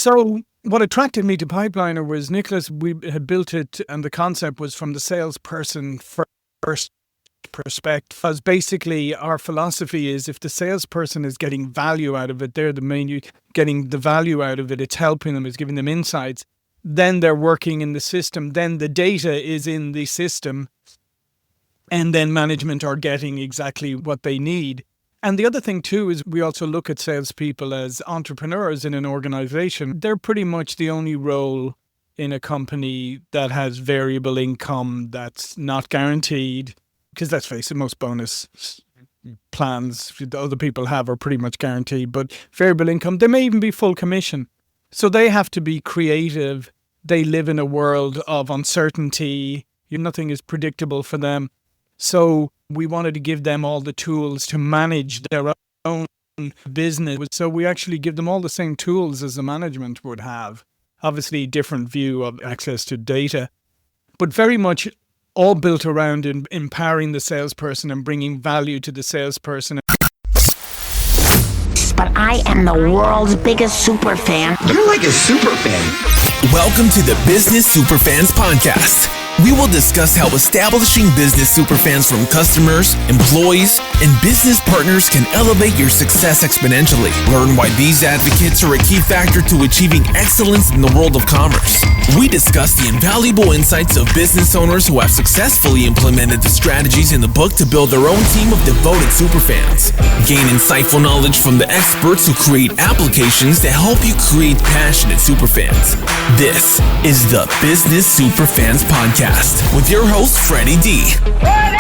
So what attracted me to Pipeliner was Nicholas, we had built it and the concept was from the salesperson first perspective. Because basically our philosophy is if the salesperson is getting value out of it, they're the main, getting the value out of it, it's helping them, it's giving them insights, then they're working in the system, then the data is in the system, and then management are getting exactly what they need. And the other thing too is we also look at salespeople as entrepreneurs in an organization. They're pretty much the only role in a company that has variable income that's not guaranteed. Because let's face it, most bonus plans that other people have are pretty much guaranteed. But variable income, they may even be full commission. So they have to be creative. They live in a world of uncertainty. Nothing is predictable for them. So we wanted to give them all the tools to manage their own business. So we actually give them all the same tools as the management would have. Obviously, different view of access to data, but very much all built around empowering the salesperson and bringing value to the salesperson. But I am the world's biggest super fan. You're like a super fan. Welcome to the Business Superfans podcast. We will discuss how establishing business superfans from customers, employees, and business partners can elevate your success exponentially. Learn why these advocates are a key factor to achieving excellence in the world of commerce. We discuss the invaluable insights of business owners who have successfully implemented the strategies in the book to build their own team of devoted superfans. Gain insightful knowledge from the experts who create applications to help you create passionate superfans. This is the Business Superfans podcast with your host, Freddie D. Ready!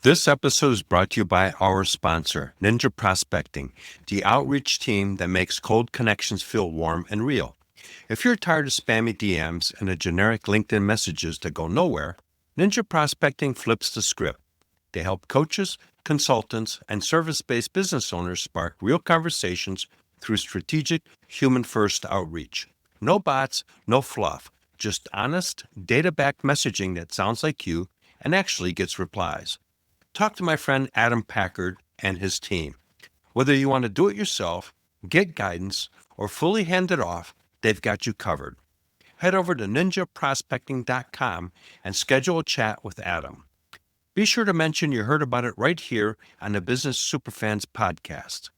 This episode is brought to you by our sponsor, Ninja Prospecting, the outreach team that makes cold connections feel warm and real. If you're tired of spammy DMs and the generic LinkedIn messages that go nowhere, Ninja Prospecting flips the script. They help coaches, consultants, and service-based business owners spark real conversations through strategic, human-first outreach. No bots, no fluff, just honest, data-backed messaging that sounds like you and actually gets replies. Talk to my friend Adam Packard and his team. Whether you want to do it yourself, get guidance, or fully hand it off, they've got you covered. Head over to ninjaprospecting.com and schedule a chat with Adam. Be sure to mention you heard about it right here on the Business Superfans podcast.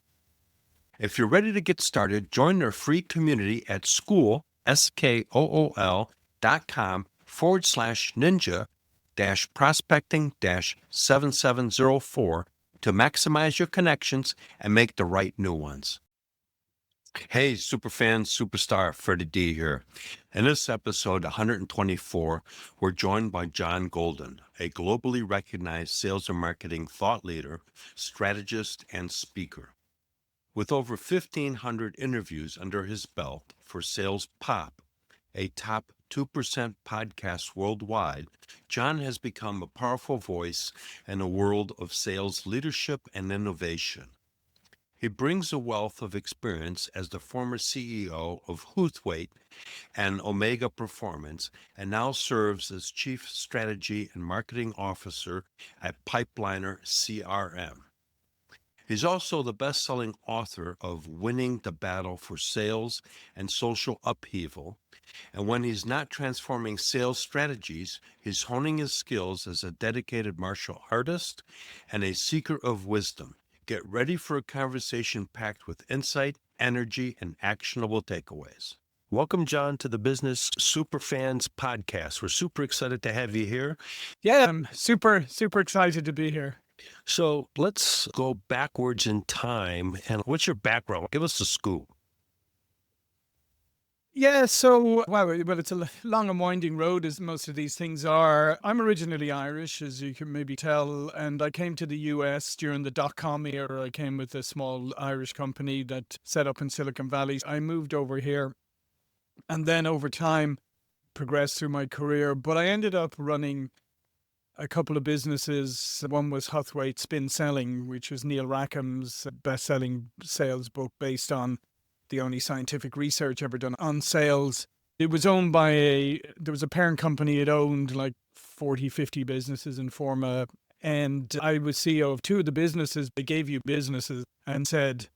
If you're ready to get started, join their free community at school.com/ninja-prospecting-7704 to maximize your connections and make the right new ones. Hey, Superfan Superstar, Freddie D here. In this episode 124, we're joined by John Golden, a globally recognized sales and marketing thought leader, strategist, and speaker. With over 1,500 interviews under his belt for Sales Pop, a top 2% podcast worldwide, John has become a powerful voice in the world of sales leadership and innovation. He brings a wealth of experience as the former CEO of Huthwaite and Omega Performance, and now serves as Chief Strategy and Marketing Officer at Pipeliner CRM. He's also the best-selling author of Winning the Battle for Sales and Social Upheaval, and when he's not transforming sales strategies, he's honing his skills as a dedicated martial artist and a seeker of wisdom. Get ready for a conversation packed with insight, energy, and actionable takeaways. Welcome, John, to the Business Superfans podcast. We're super excited to have you here. Yeah, I'm super excited to be here. So let's go backwards in time. And what's your background? Give us the scoop. Yeah, so, well, it's a long and winding road, as most of these things are. I'm originally Irish, as you can maybe tell, and I came to the US during the dot-com era. I came with a small Irish company that set up in Silicon Valley. I moved over here, and then over time, progressed through my career, but I ended up running a couple of businesses. One was Huthwaite Spin Selling, which was Neil Rackham's best-selling sales book based on the only scientific research ever done on sales. It was owned by there was a parent company. It owned like 40, 50 businesses in Forma. And I was CEO of two of the businesses. They gave you businesses and said,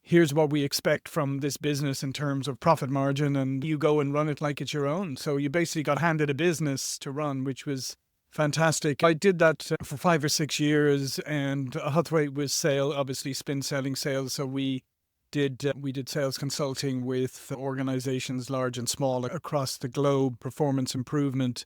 here's what we expect from this business in terms of profit margin, and you go and run it like it's your own. So you basically got handed a business to run, which was fantastic. I did that for 5 or 6 years, and Huthwaite was obviously spin selling sales. So we did sales consulting with organizations large and small across the globe, performance improvement.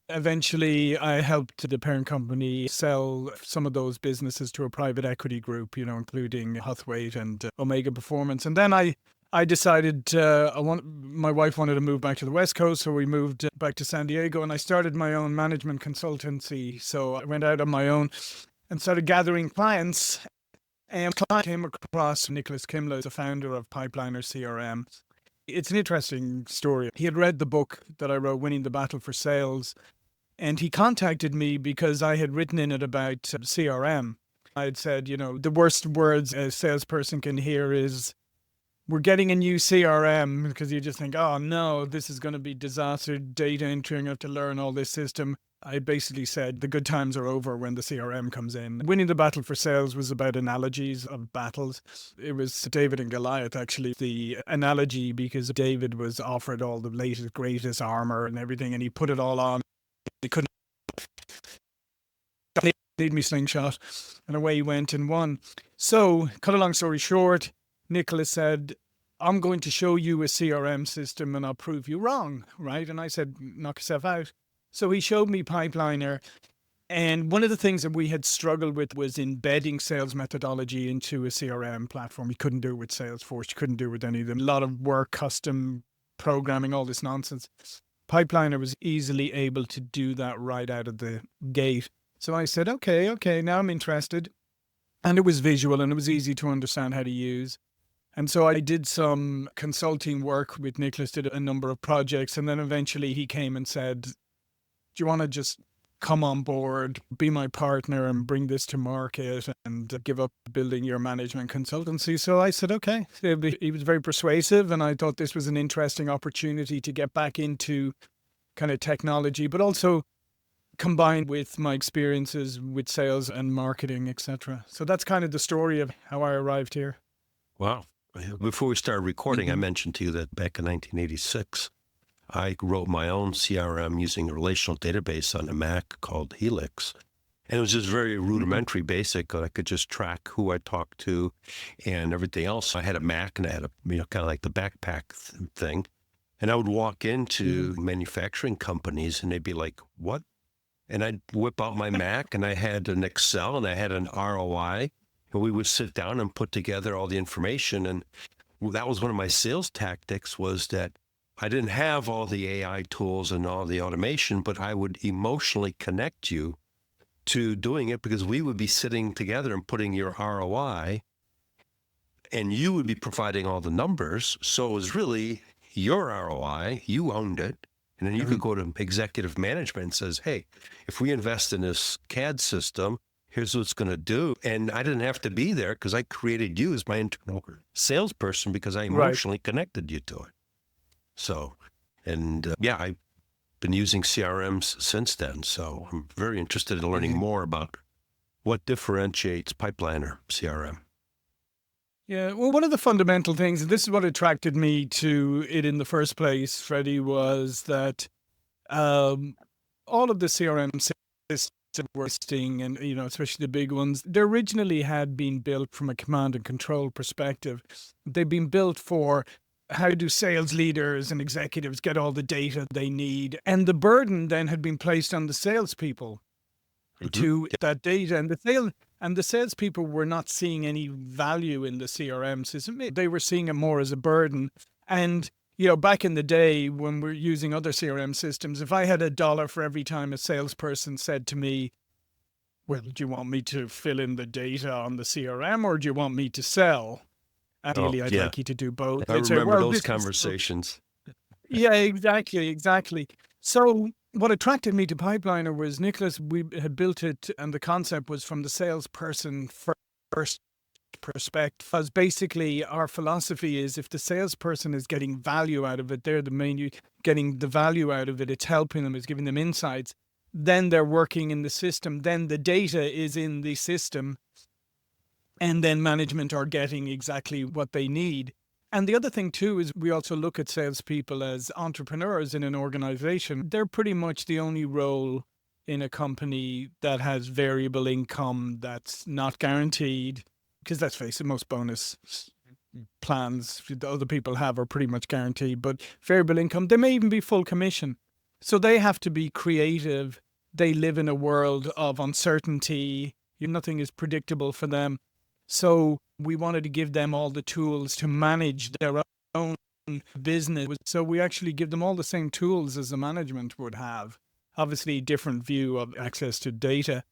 Eventually, I helped the parent company sell some of those businesses to a private equity group, including Huthwaite and Omega Performance. And then I decided my wife wanted to move back to the West Coast, so we moved back to San Diego, and I started my own management consultancy. So I went out on my own and started gathering clients. And I came across Nicholas Kimla, the founder of Pipeliner CRM. It's an interesting story. He had read the book that I wrote, Winning the Battle for Sales, and he contacted me because I had written in it about CRM. I had said, the worst words a salesperson can hear is, we're getting a new CRM, because you just think, oh no, this is going to be disaster, data entering, I have to learn all this system. I basically said the good times are over when the CRM comes in. Winning the Battle for Sales was about analogies of battles. It was David and Goliath, actually, the analogy, because David was offered all the latest, greatest armor and everything, and he put it all on. He couldn't need me slingshot, and away he went and won. So, cut a long story short, Nicholas said, I'm going to show you a CRM system and I'll prove you wrong, right? And I said, knock yourself out. So he showed me Pipeliner. And one of the things that we had struggled with was embedding sales methodology into a CRM platform. You couldn't do it with Salesforce. You couldn't do it with any of them. A lot of work, custom programming, all this nonsense. Pipeliner was easily able to do that right out of the gate. So I said, okay, now I'm interested. And it was visual and it was easy to understand how to use. And so I did some consulting work with Nicholas, did a number of projects. And then eventually he came and said, do you want to just come on board, be my partner and bring this to market and give up building your management consultancy? So I said, okay. He was very persuasive, and I thought this was an interesting opportunity to get back into kind of technology, but also combined with my experiences with sales and marketing, etc. So that's kind of the story of how I arrived here. Wow. Before we started recording, I mentioned to you that back in 1986, I wrote my own CRM using a relational database on a Mac called Helix. And it was just very rudimentary, basic. I could just track who I talked to and everything else. I had a Mac and I had a, kind of like the backpack thing. And I would walk into manufacturing companies and they'd be like, what? And I'd whip out my Mac and I had an Excel and I had an ROI. And we would sit down and put together all the information. And that was one of my sales tactics, was that I didn't have all the AI tools and all the automation, but I would emotionally connect you to doing it, because we would be sitting together and putting your ROI and you would be providing all the numbers. So it was really your ROI, you owned it. And then you could go to executive management and says, hey, if we invest in this CAD system, here's what it's going to do. And I didn't have to be there because I created you as my internal salesperson because I emotionally connected you to it. So, and I've been using CRMs since then. So I'm very interested in learning more about what differentiates Pipeliner CRM. Yeah, well, one of the fundamental things, and this is what attracted me to it in the first place, Freddie, was that all of the CRM systems were existing, and especially the big ones, they originally had been built from a command and control perspective. They've been built for how do sales leaders and executives get all the data they need, and the burden then had been placed on the salespeople to get that data, and the salespeople were not seeing any value in the CRM system. They were seeing it more as a burden. And back in the day when we're using other CRM systems, if I had $1 for every time a salesperson said to me, well, do you want me to fill in the data on the CRM or do you want me to sell? Ideally, I'd like you to do both. I remember those conversations. Yeah, exactly. So what attracted me to Pipeliner was Nicholas, we had built it, and the concept was from the salesperson first perspective. Because basically our philosophy is if the salesperson is getting value out of it, they're the main getting the value out of it, it's helping them, it's giving them insights, then they're working in the system, then the data is in the system, and then management are getting exactly what they need. And the other thing too is we also look at salespeople as entrepreneurs in an organization. They're pretty much the only role in a company that has variable income that's not guaranteed. Because let's face it, most bonus plans that other people have are pretty much guaranteed. But variable income, they may even be full commission. So they have to be creative. They live in a world of uncertainty. Nothing is predictable for them. So we wanted to give them all the tools to manage their own business. So we actually give them all the same tools as the management would have. Obviously, different view of access to data,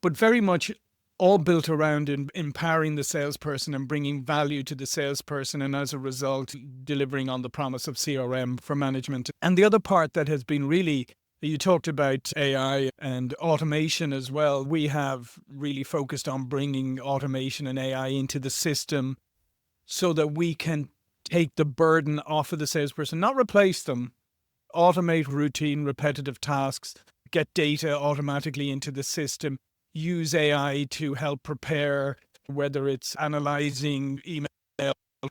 but very much all built around empowering the salesperson and bringing value to the salesperson, and as a result, delivering on the promise of CRM for management. And the other part that has been really, you talked about AI and automation as well. We have really focused on bringing automation and AI into the system so that we can take the burden off of the salesperson, not replace them, automate routine, repetitive tasks, get data automatically into the system, use AI to help prepare, whether it's analyzing email,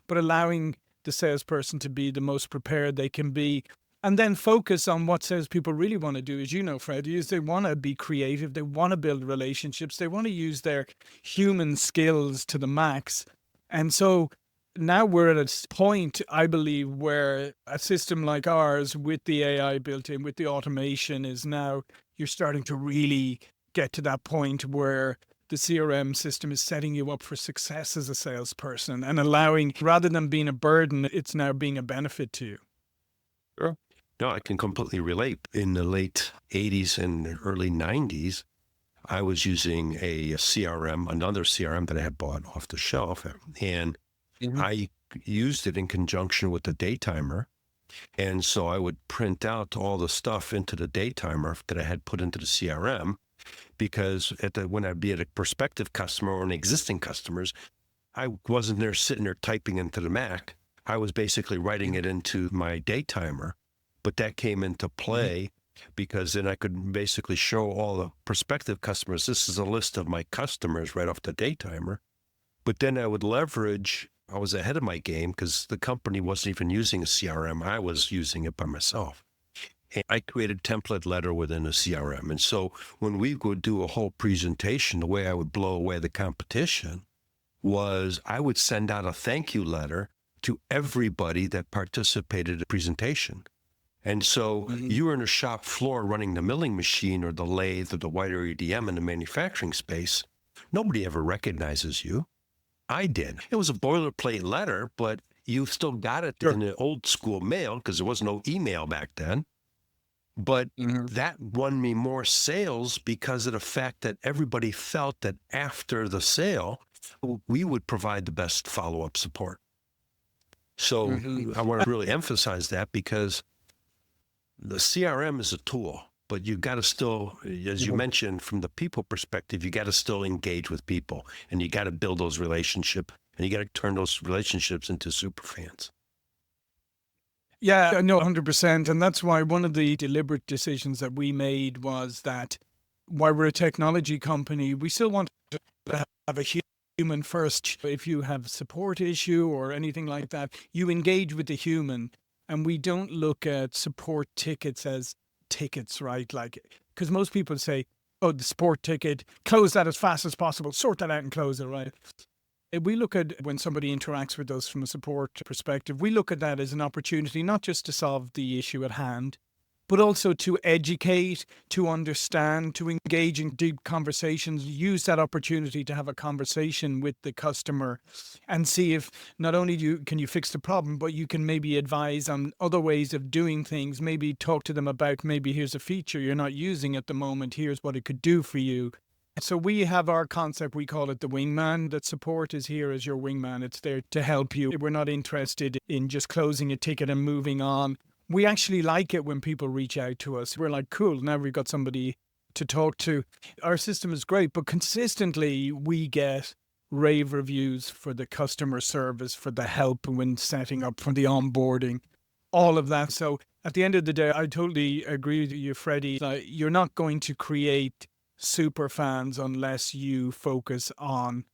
but allowing the salesperson to be the most prepared they can be. And then focus on what salespeople really want to do, as you know, Fred, is they want to be creative, they want to build relationships, they want to use their human skills to the max. And so now we're at a point, I believe, where a system like ours with the AI built in, with the automation, is now you're starting to really get to that point where the CRM system is setting you up for success as a salesperson and allowing, rather than being a burden, it's now being a benefit to you. Sure. No, I can completely relate. In the late 80s and early 90s, I was using a CRM, another CRM that I had bought off the shelf, and I used it in conjunction with the daytimer. And so I would print out all the stuff into the daytimer that I had put into the CRM, because when I'd be at a prospective customer or an existing customers, I wasn't there sitting there typing into the Mac. I was basically writing it into my daytimer. But that came into play because then I could basically show all the prospective customers, this is a list of my customers right off the daytimer. But then I would leverage, I was ahead of my game because the company wasn't even using a CRM. I was using it by myself. And I created a template letter within a CRM. And so when we would do a whole presentation, the way I would blow away the competition was I would send out a thank you letter to everybody that participated in the presentation. And so you were in a shop floor running the milling machine or the lathe or the wider EDM in the manufacturing space. Nobody ever recognizes you. I did. It was a boilerplate letter, but you still got it in the old school mail because there was no email back then. But that won me more sales because of the fact that everybody felt that after the sale, we would provide the best follow-up support. So I want to really emphasize that because the CRM is a tool, but you got to still, as you mentioned, from the people perspective, you got to still engage with people and you got to build those relationships and you got to turn those relationships into superfans. Yeah, no, 100%. And that's why one of the deliberate decisions that we made was that while we're a technology company, we still want to have a human first. If you have a support issue or anything like that, you engage with the human. And we don't look at support tickets as tickets, right? Like, because most people say, oh, the support ticket, close that as fast as possible, sort that out and close it, right? If we look at when somebody interacts with us from a support perspective, we look at that as an opportunity, not just to solve the issue at hand, but also to educate, to understand, to engage in deep conversations, use that opportunity to have a conversation with the customer and see if not only can you fix the problem, but you can maybe advise on other ways of doing things, maybe talk to them about maybe here's a feature you're not using at the moment, here's what it could do for you. So we have our concept, we call it the wingman, that support is here as your wingman. It's there to help you. We're not interested in just closing a ticket and moving on. We actually like it when people reach out to us. We're like, cool, now we've got somebody to talk to. Our system is great, but consistently we get rave reviews for the customer service, for the help when setting up, for the onboarding, all of that. So at the end of the day, I totally agree with you, Freddie. You're not going to create super fans unless you focus on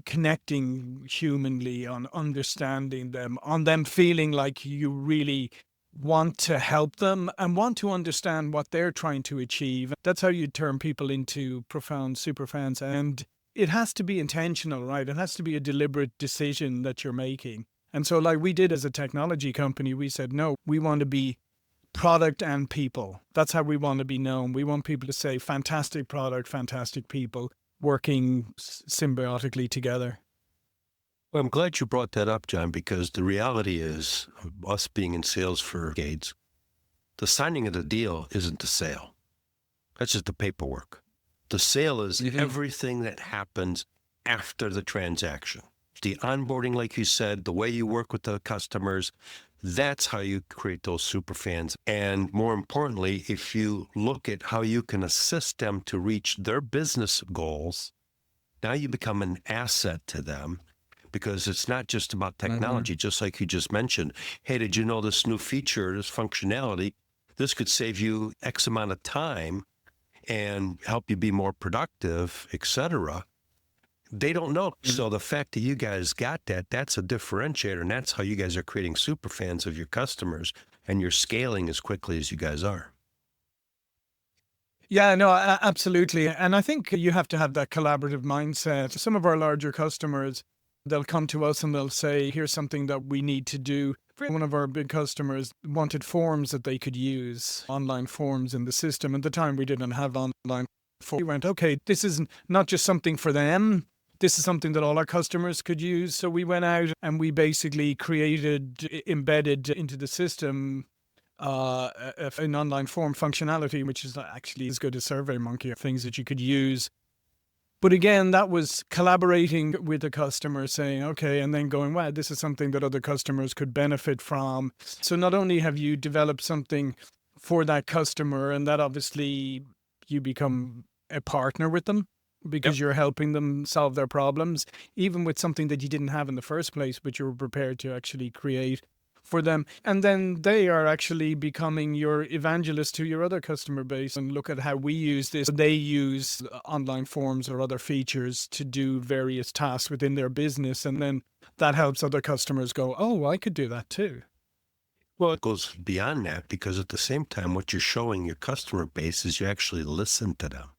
connecting humanly, on understanding them, on them feeling like you really want to help them and want to understand what they're trying to achieve. That's how you turn people into profound super fans. And it has to be intentional, right? It has to be a deliberate decision that you're making. And so like we did as a technology company, we said, no, we want to be product and people. That's how we want to be known. We want people to say fantastic product, fantastic people working symbiotically together. Well, I'm glad you brought that up, John, because the reality is, us being in sales for decades, the signing of the deal isn't the sale. That's just the paperwork. The sale is everything that happens after the transaction. The onboarding, like you said, the way you work with the customers, that's how you create those super fans. And more importantly, if you look at how you can assist them to reach their business goals, now you become an asset to them. Because it's not just about technology, just like you just mentioned. Hey, did you know this new feature, this functionality, this could save you X amount of time and help you be more productive, etc. They don't know. So the fact that you guys got that, that's a differentiator. And that's how you guys are creating super fans of your customers and you're scaling as quickly as you guys are. Yeah, no, absolutely. And I think you have to have that collaborative mindset. Some of our larger customers, they'll come to us and they'll say, here's something that we need to do. One of our big customers wanted forms that they could use, online forms in the system. At the time, we didn't have online forms. We went, okay, this is not just something for them. This is something that all our customers could use. So we went out and we basically created, embedded into the system, an online form functionality, which is actually as good as SurveyMonkey, things that you could use. But again, that was collaborating with the customer saying, okay, and then going, wow, this is something that other customers could benefit from. So not only have you developed something for that customer, and that obviously you become a partner with them because you're helping them solve their problems, even with something that you didn't have in the first place, but you were prepared to actually create for them. And then they are actually becoming your evangelist to your other customer base and look at how we use this. They use online forms or other features to do various tasks within their business. And then that helps other customers go, oh, I could do that too. Well, it goes beyond that because at the same time, what you're showing your customer base is you actually listen to them.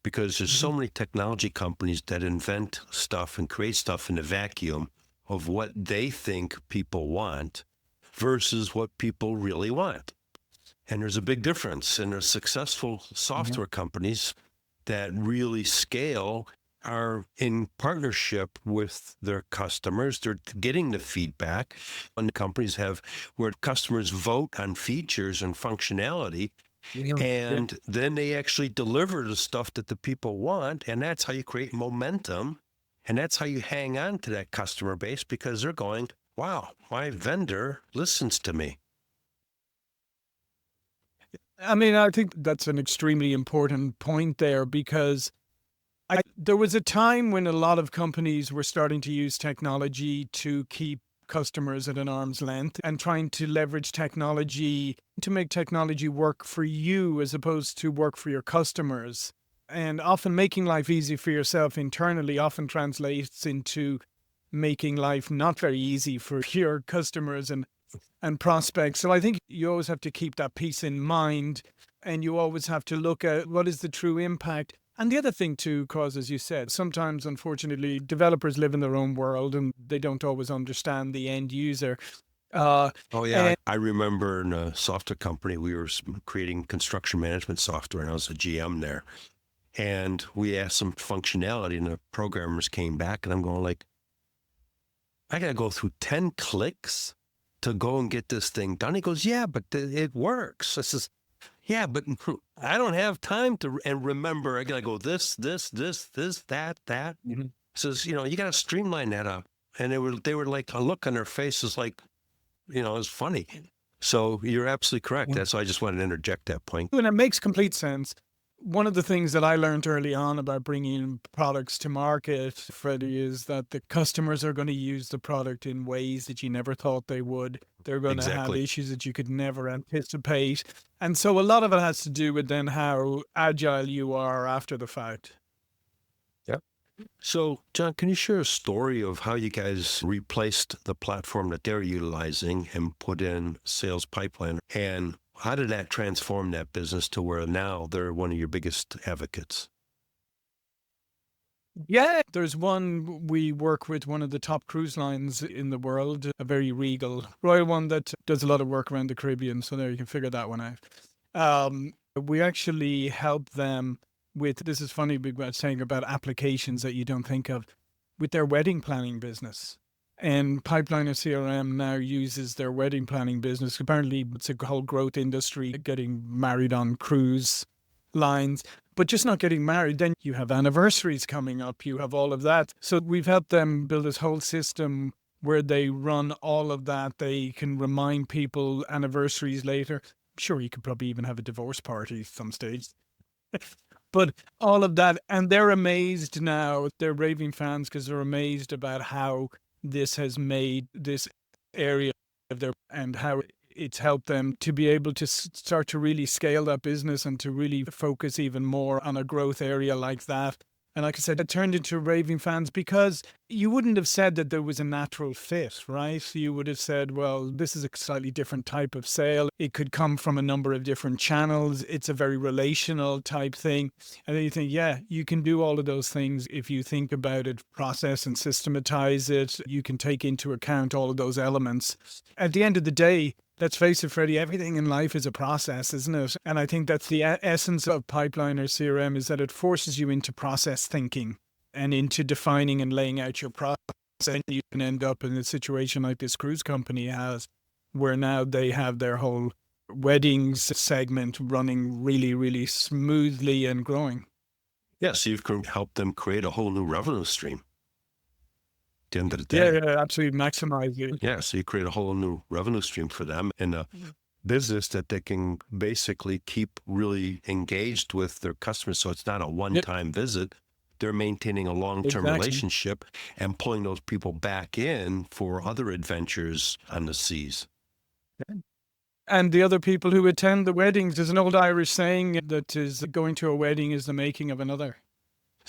Because there's so many technology companies that invent stuff and create stuff in a vacuum of what they think people want versus what people really want. And there's a big difference. And there's successful software companies that really scale are in partnership with their customers. They're getting the feedback. And the companies have where customers vote on features and functionality. And then they actually deliver the stuff that the people want. And that's how you create momentum. And that's how you hang on to that customer base because they're going, wow, my vendor listens to me. I mean, I think that's an extremely important point there because there was a time when a lot of companies were starting to use technology to keep customers at an arm's length and trying to leverage technology to make technology work for you as opposed to work for your customers. And often making life easy for yourself internally often translates into making life not very easy for your customers and prospects. So I think you always have to keep that piece in mind and you always have to look at what is the true impact. And the other thing too, cause as you said, sometimes unfortunately developers live in their own world and they don't always understand the end user. I remember in a software company, we were creating construction management software and I was a GM there. And we asked some functionality and the programmers came back and I'm going like, I got to go through 10 clicks to go and get this thing done. He goes, yeah, but it works. I says, yeah, but I don't have time to, and remember, I got to go this, that. Mm-hmm. Says, you got to streamline that up. And they were like, a look on their faces like, it was funny. So you're absolutely correct. That's why I just wanted to interject that point. And it makes complete sense. One of the things that I learned early on about bringing products to market, Freddie, is that the customers are going to use the product in ways that you never thought they would. They're going to have Exactly. issues that you could never anticipate. And so a lot of it has to do with then how agile you are after the fact. Yep. So, John, can you share a story of how you guys replaced the platform that they're utilizing and put in Sales Pipeline? And how did that transform that business to where now they're one of your biggest advocates? Yeah, there's one, we work with one of the top cruise lines in the world, a very regal royal one that does a lot of work around the Caribbean. So there you can figure that one out. We actually help them with, this is funny about saying about applications that you don't think of, with their wedding planning business. And Pipeliner CRM now uses their wedding planning business. Apparently, it's a whole growth industry, getting married on cruise lines, but just not getting married. Then you have anniversaries coming up, you have all of that. So we've helped them build this whole system where they run all of that. They can remind people anniversaries later. I'm sure you could probably even have a divorce party at some stage. But all of that, and they're amazed now. They're raving fans because they're amazed about how this has made this area of their, and how it's helped them to be able to start to really scale that business and to really focus even more on a growth area like that. And like I said, it turned into raving fans because you wouldn't have said that there was a natural fit, right? You would have said, well, this is a slightly different type of sale. It could come from a number of different channels. It's a very relational type thing. And then you think, yeah, you can do all of those things if you think about it, process and systematize it. You can take into account all of those elements. At the end of the day, let's face it, Freddie, everything in life is a process, isn't it? And I think that's the essence of Pipeliner CRM, is that it forces you into process thinking and into defining and laying out your process. And you can end up in a situation like this cruise company has, where now they have their whole weddings segment running really, really smoothly and growing. Yeah, so you've helped them create a whole new revenue stream. At the end of the day. Yeah, absolutely maximize it. Yeah, so you create a whole new revenue stream for them and a business that they can basically keep really engaged with their customers. So it's not a one-time visit. They're maintaining a long-term relationship and pulling those people back in for other adventures on the seas. And the other people who attend the weddings, there's an old Irish saying that is, going to a wedding is the making of another.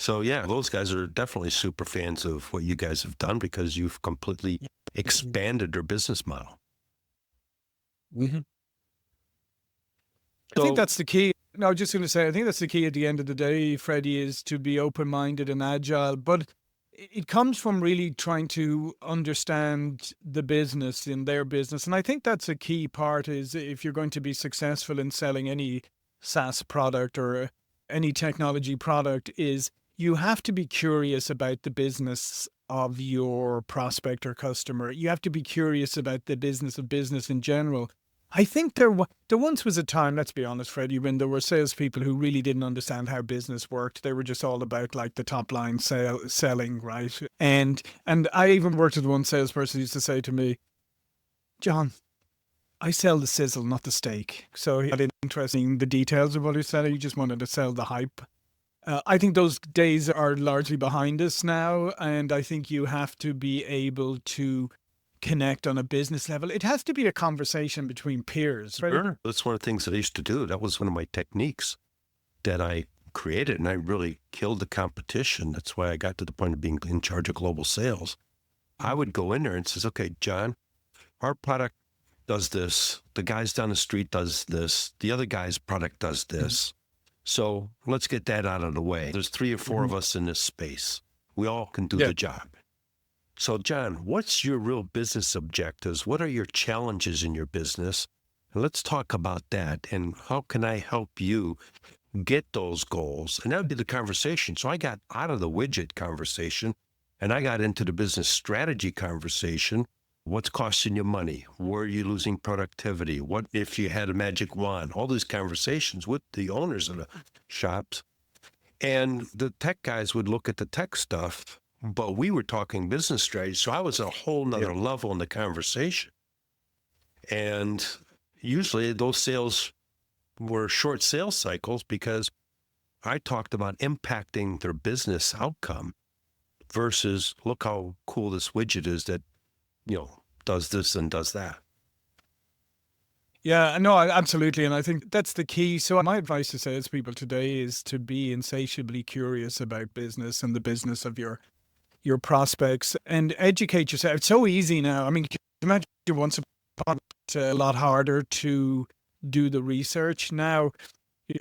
So yeah, those guys are definitely super fans of what you guys have done because you've completely expanded their business model. Mm-hmm. I think that's the key. No, I was just going to say, I think that's the key at the end of the day, Freddie, is to be open-minded and agile. But it comes from really trying to understand the business in their business. And I think that's a key part, is if you're going to be successful in selling any SaaS product or any technology product, is you have to be curious about the business of your prospect or customer. You have to be curious about the business of business in general. I think there once was a time, let's be honest, Freddie, when there were salespeople who really didn't understand how business worked. They were just all about like the top line selling, right? And I even worked with one salesperson who used to say to me, John, I sell the sizzle, not the steak. So he had interest in the details of what he said. He just wanted to sell the hype. I think those days are largely behind us now. And I think you have to be able to connect on a business level. It has to be a conversation between peers. Right? Sure. That's one of the things that I used to do. That was one of my techniques that I created, and I really killed the competition. That's why I got to the point of being in charge of global sales. I would go in there and says, okay, John, our product does this. The guys down the street does this. The other guy's product does this. So let's get that out of the way. There's 3 or 4 of us in this space. We all can do the job. So John, what's your real business objectives? What are your challenges in your business? And let's talk about that. And how can I help you get those goals? And that would be the conversation. So I got out of the widget conversation and I got into the business strategy conversation. What's costing you money? Where are you losing productivity? What if you had a magic wand? All these conversations with the owners of the shops. And the tech guys would look at the tech stuff, but we were talking business strategy. So I was a whole nother level in the conversation. And usually those sales were short sales cycles because I talked about impacting their business outcome versus look how cool this widget is that, does this and does that. Yeah, no, absolutely. And I think that's the key. So my advice to salespeople today is to be insatiably curious about business and the business of your prospects and educate yourself. It's so easy now. I mean, can you imagine once upon a lot harder to do the research. Now,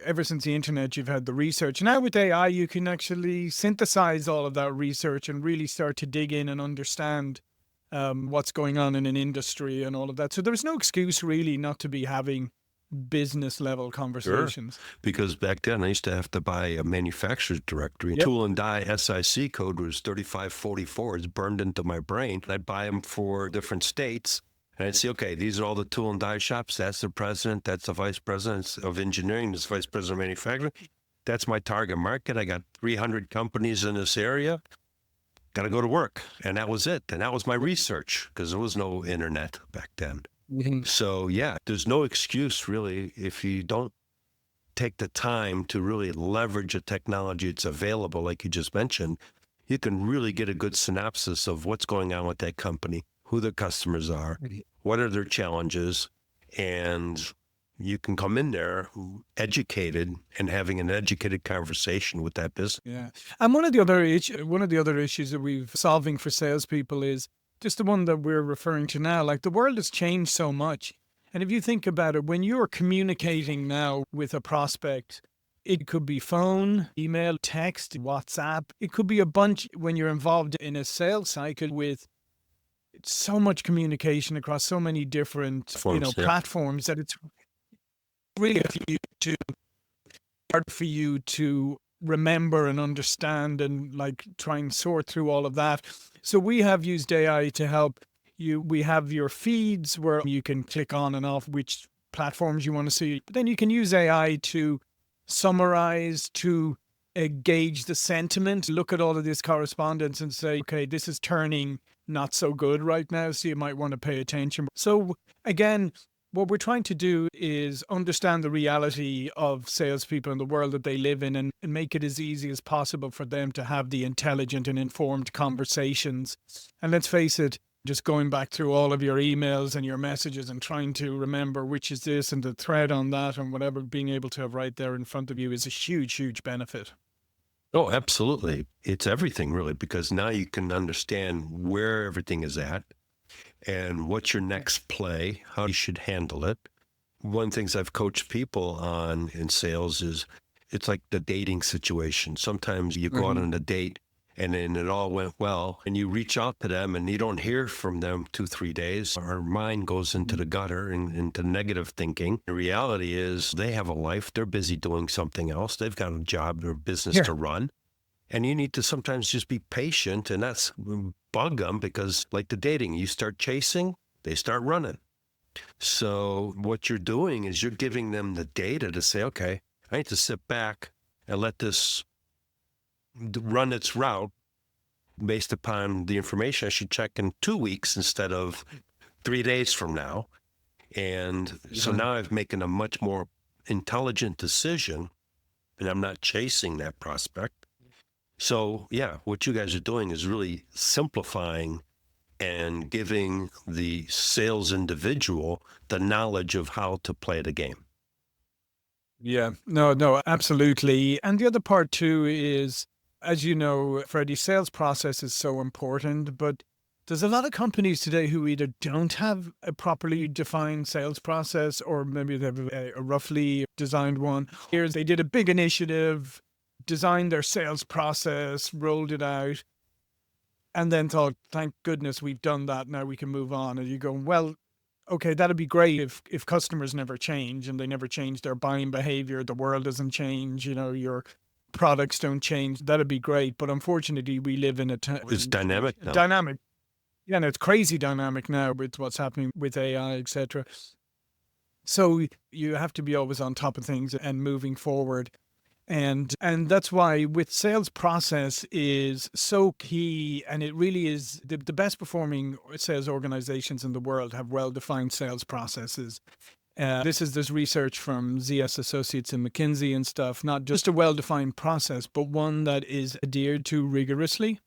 ever since the internet, you've had the research. Now with AI, you can actually synthesize all of that research and really start to dig in and understand what's going on in an industry and all of that. So there's no excuse really not to be having business level conversations. Sure. Because back then I used to have to buy a manufacturer's directory. Yep. Tool and die SIC code was 3544. It's burned into my brain. I'd buy them for different states. And I'd say, okay, these are all the tool and die shops. That's the president. That's the vice president of engineering. This vice president of manufacturing. That's my target market. I got 300 companies in this area. Got to go to work. And that was it. And that was my research because there was no internet back then. Mm-hmm. So yeah, there's no excuse really if you don't take the time to really leverage a technology that's available, like you just mentioned. You can really get a good synopsis of what's going on with that company, who the customers are, what are their challenges, and you can come in there educated and having an educated conversation with that business. Yeah, and one of the other issues that we've solving for salespeople is just the one that we're referring to now. Like the world has changed so much, and if you think about it, when you're communicating now with a prospect, it could be phone, email, text, WhatsApp. It could be a bunch when you're involved in a sales cycle with so much communication across so many different platforms that it's really hard for you to remember and understand and like try and sort through all of that. So we have used AI to help you. We have your feeds where you can click on and off which platforms you want to see. But then you can use AI to summarize, to gauge the sentiment, look at all of this correspondence and say, okay, this is turning not so good right now, so you might want to pay attention. So again, what we're trying to do is understand the reality of salespeople in the world that they live in and make it as easy as possible for them to have the intelligent and informed conversations. And let's face it, just going back through all of your emails and your messages and trying to remember which is this and the thread on that and whatever, being able to have right there in front of you is a huge, huge benefit. Oh, absolutely. It's everything really, because now you can understand where everything is at and what's your next play, how you should handle it. One of the things I've coached people on in sales is it's like the dating situation. Sometimes you go out on a date and then it all went well and you reach out to them and you don't hear from them 2-3 days. Our mind goes into the gutter and into negative thinking. The reality is they have a life. They're busy doing something else. They've got a job or business to run. And you need to sometimes just be patient, and that's bug them because like the dating, you start chasing, they start running. So what you're doing is you're giving them the data to say, okay, I need to sit back and let this run its route based upon the information. I should check in 2 weeks instead of 3 days from now. And so now I'm making a much more intelligent decision and I'm not chasing that prospect. So yeah, what you guys are doing is really simplifying and giving the sales individual the knowledge of how to play the game. Yeah, no, absolutely. And the other part too is, as you know, Freddie, sales process is so important, but there's a lot of companies today who either don't have a properly defined sales process or maybe they have a roughly designed one. Here they did a big initiative, designed their sales process, rolled it out, and then thought, thank goodness we've done that, now we can move on. And you go, well, okay, that'd be great if customers never change and they never change their buying behavior, the world doesn't change, your products don't change, that'd be great. But unfortunately, we live in it's dynamic now. Dynamic. Yeah, and it's crazy dynamic now with what's happening with AI, etc. So you have to be always on top of things and moving forward. And that's why with sales process is so key, and it really is the best performing sales organizations in the world have well-defined sales processes. There's research from ZS Associates and McKinsey and stuff, not just a well-defined process, but one that is adhered to rigorously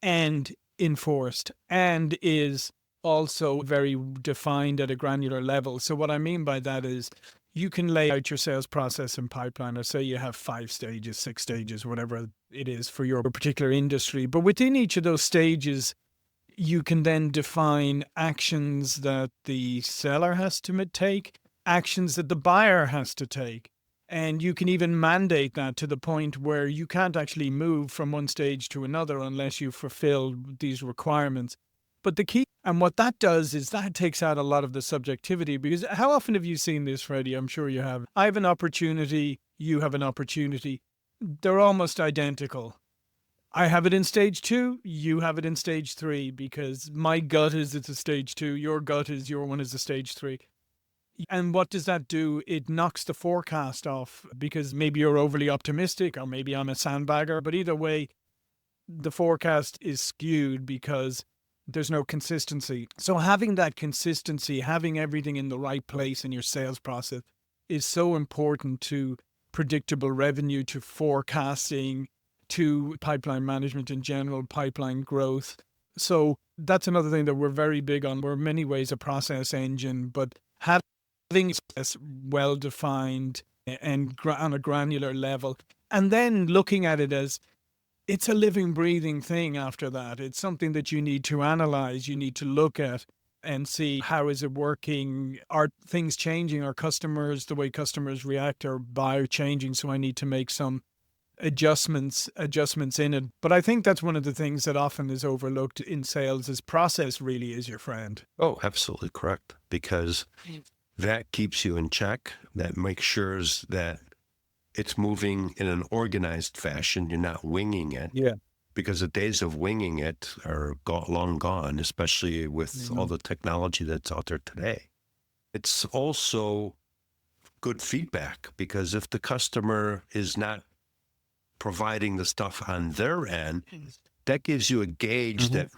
and enforced and is also very defined at a granular level. So what I mean by that is you can lay out your sales process in Pipeliner. Say you have 5 stages, 6 stages, whatever it is for your particular industry. But within each of those stages, you can then define actions that the seller has to take, actions that the buyer has to take. And you can even mandate that to the point where you can't actually move from one stage to another unless you fulfill these requirements. But the key, and what that does is that takes out a lot of the subjectivity, because how often have you seen this, Freddie? I'm sure you have. I have an opportunity, you have an opportunity. They're almost identical. I have it in stage 2, you have it in stage 3, because my gut is it's a stage 2, your gut is your one is a stage 3. And what does that do? It knocks the forecast off, because maybe you're overly optimistic or maybe I'm a sandbagger, but either way, the forecast is skewed because there's no consistency. So having that consistency, having everything in the right place in your sales process is so important to predictable revenue, to forecasting, to pipeline management in general, pipeline growth. So that's another thing that we're very big on. We're in many ways a process engine, but having this well-defined and on a granular level, and then looking at it as it's a living, breathing thing after that. It's something that you need to analyze, you need to look at and see how is it working? Are things changing? Are customers, the way customers react or buy changing? So I need to make some adjustments in it. But I think that's one of the things that often is overlooked in sales is process really is your friend. Oh, absolutely correct. Because that keeps you in check. That makes sure that it's moving in an organized fashion. You're not winging it. Yeah. Because the days of winging it are long gone, especially with all the technology that's out there today. It's also good feedback, because if the customer is not providing the stuff on their end, that gives you a gauge that,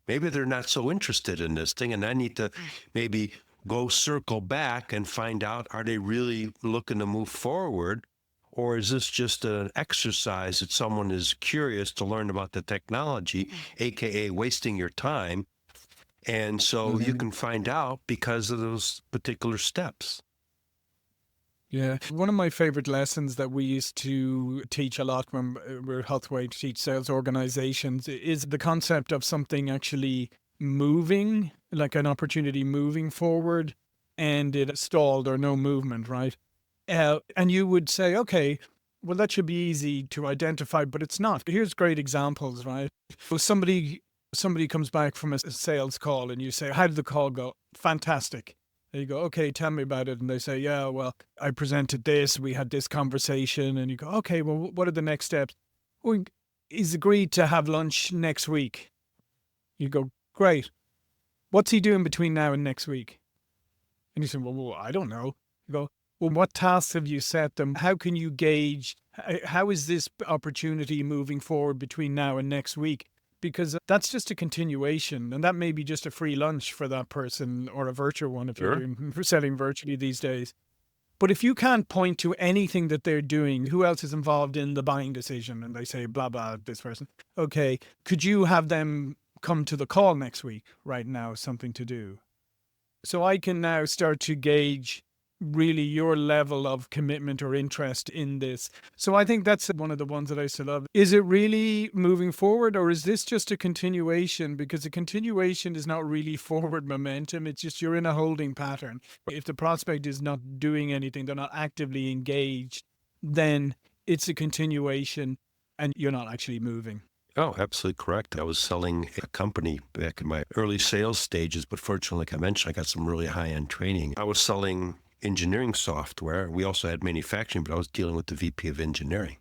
maybe they're not so interested in this thing, and I need to maybe go circle back and find out, are they really looking to move forward? Or is this just an exercise that someone is curious to learn about the technology, AKA wasting your time? And so you can find out because of those particular steps. Yeah. One of my favorite lessons that we used to teach a lot when we're Huthwaite, teach sales organizations, is the concept of something actually moving, like an opportunity moving forward, and it stalled or no movement, right? And you would say, okay, well, that should be easy to identify, but it's not. Here's great examples, right? So somebody comes back from a sales call and you say, how did the call go? Fantastic. And you go, okay, tell me about it. And they say, yeah, well, I presented this, we had this conversation. And you go, okay, well, what are the next steps? Well, he's agreed to have lunch next week. You go, great. What's he doing between now and next week? And you say, well, I don't know. You go, well, what tasks have you set them? How can you gauge, how is this opportunity moving forward between now and next week? Because that's just a continuation, and that may be just a free lunch for that person, or a virtual one if you're selling virtually these days. But if you can't point to anything that they're doing, who else is involved in the buying decision? And they say, blah, blah, this person. Okay, could you have them come to the call next week? Right now, something to do. So I can now start to gauge really your level of commitment or interest in this. So I think that's one of the ones that I still love. Is it really moving forward, or is this just a continuation? Because a continuation is not really forward momentum. It's just you're in a holding pattern. If the prospect is not doing anything, they're not actively engaged, then it's a continuation and you're not actually moving. Oh, absolutely correct. I was selling a company back in my early sales stages, but fortunately, like I mentioned, I got some really high-end training. I was selling engineering software. We also had manufacturing, but I was dealing with the VP of engineering.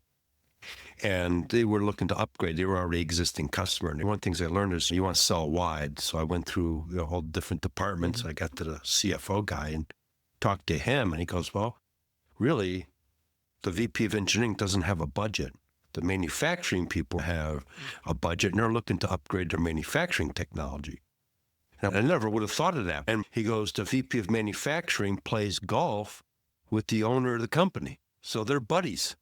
And they were looking to upgrade. They were already existing customer. And one of the things I learned is you want to sell wide. So I went through the whole different departments. I got to the CFO guy and talked to him. And he goes, well, really, the VP of engineering doesn't have a budget. The manufacturing people have a budget, and they're looking to upgrade their manufacturing technology. And I never would have thought of that. And he goes, the VP of manufacturing plays golf with the owner of the company. So they're buddies.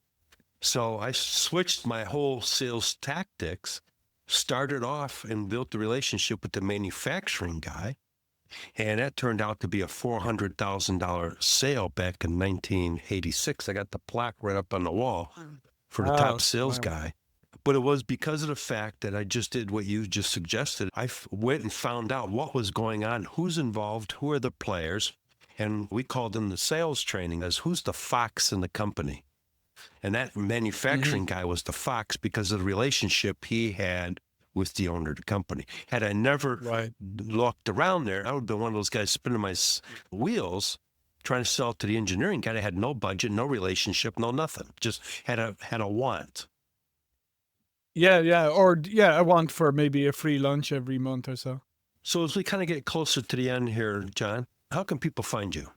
So I switched my whole sales tactics, started off and built the relationship with the manufacturing guy. And that turned out to be a $400,000 sale back in 1986. I got the plaque right up on the wall for the top sales guy. But it was because of the fact that I just did what you just suggested. I went and found out what was going on, who's involved, who are the players. And we called them the sales training as who's the fox in the company. And that manufacturing guy was the fox because of the relationship he had with the owner of the company. Had I never looked around there, I would have been one of those guys spinning my wheels trying to sell to the engineering guy that had no budget, no relationship, no nothing. Just had a want. Yeah. Or, I want for maybe a free lunch every month or so. So as we kind of get closer to the end here, John, how can people find you?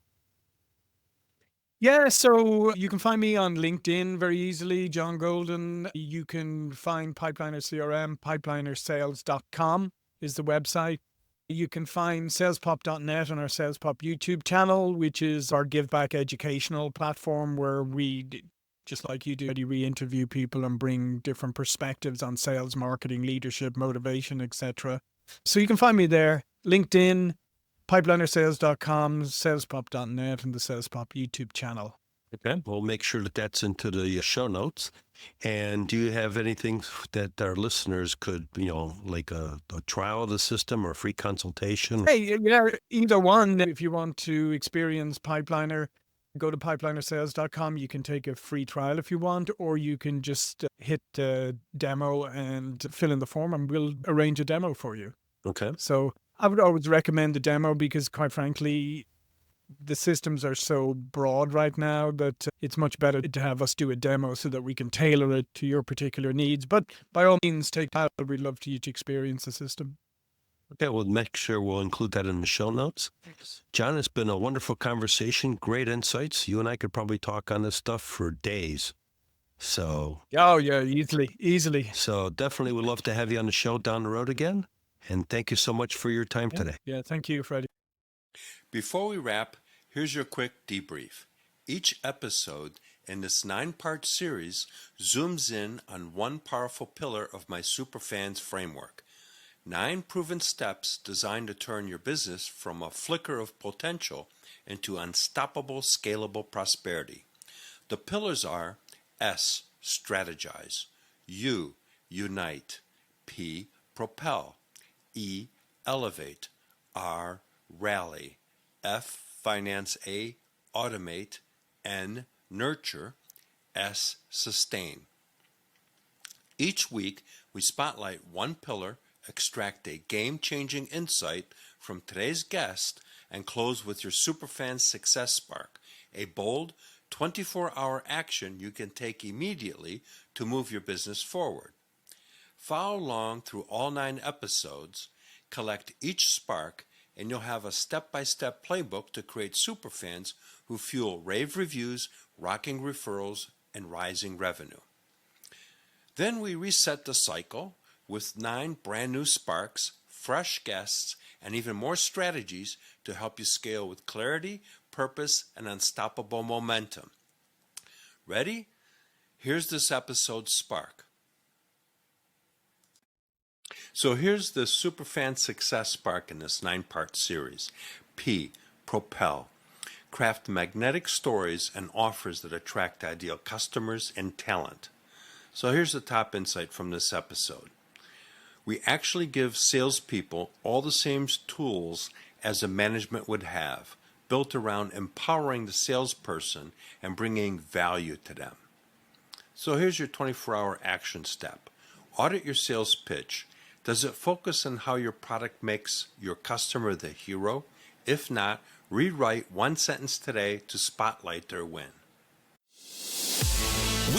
Yeah, so you can find me on LinkedIn very easily, John Golden. You can find Pipeliner CRM, pipelinersales.com is the website. You can find salespop.net on our Salespop YouTube channel, which is our give back educational platform where we, just like you do, we interview people and bring different perspectives on sales, marketing, leadership, motivation, etc. So you can find me there, LinkedIn, pipelinersales.com, salespop.net, and the Salespop YouTube channel. Okay, we'll make sure that that's into the show notes. And do you have anything that our listeners could, like a trial of the system or a free consultation? Hey, either one. If you want to experience Pipeliner, go to pipelinersales.com. You can take a free trial if you want, or you can just hit demo and fill in the form and we'll arrange a demo for you. Okay. So I would always recommend the demo because, quite frankly, the systems are so broad right now that it's much better to have us do a demo so that we can tailor it to your particular needs. But by all means, take that. We'd love you to experience the system. Okay, we'll make sure we'll include that in the show notes. Thanks. John, it's been a wonderful conversation, great insights. You and I could probably talk on this stuff for days. So. Oh, yeah, easily. So definitely would love to have you on the show down the road again. And thank you so much for your time today. Yeah, thank you, Freddie. Before we wrap, here's your quick debrief. Each episode in this 9-part series zooms in on one powerful pillar of my Superfans framework. 9 proven steps designed to turn your business from a flicker of potential into unstoppable, scalable prosperity. The pillars are S, strategize, U, unite, P, propel, E, elevate, R, rally, F, finance A, automate, N, nurture, S, sustain. Each week, we spotlight one pillar, extract a game-changing insight from today's guest, and close with your Superfans Success Spark, a bold 24-hour action you can take immediately to move your business forward. Follow along through all 9 episodes, collect each spark, and you'll have a step-by-step playbook to create superfans who fuel rave reviews, rocking referrals, and rising revenue. Then we reset the cycle with 9 brand new sparks, fresh guests, and even more strategies to help you scale with clarity, purpose, and unstoppable momentum. Ready? Here's this episode's spark. So here's the Superfan Success Spark in this 9-part series. P, propel. Craft magnetic stories and offers that attract ideal customers and talent. So here's the top insight from this episode. We actually give salespeople all the same tools as a management would have, built around empowering the salesperson and bringing value to them. So here's your 24-hour action step. Audit your sales pitch. Does it focus on how your product makes your customer the hero? If not, rewrite one sentence today to spotlight their win.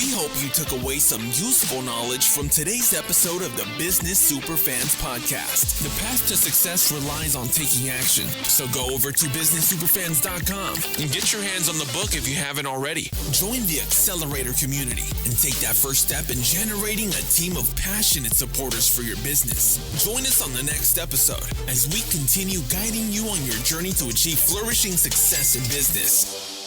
We hope you took away some useful knowledge from today's episode of the Business Superfans podcast. The path to success relies on taking action. So go over to businesssuperfans.com and get your hands on the book if you haven't already. Join the Accelerator community and take that first step in generating a team of passionate supporters for your business. Join us on the next episode as we continue guiding you on your journey to achieve flourishing success in business.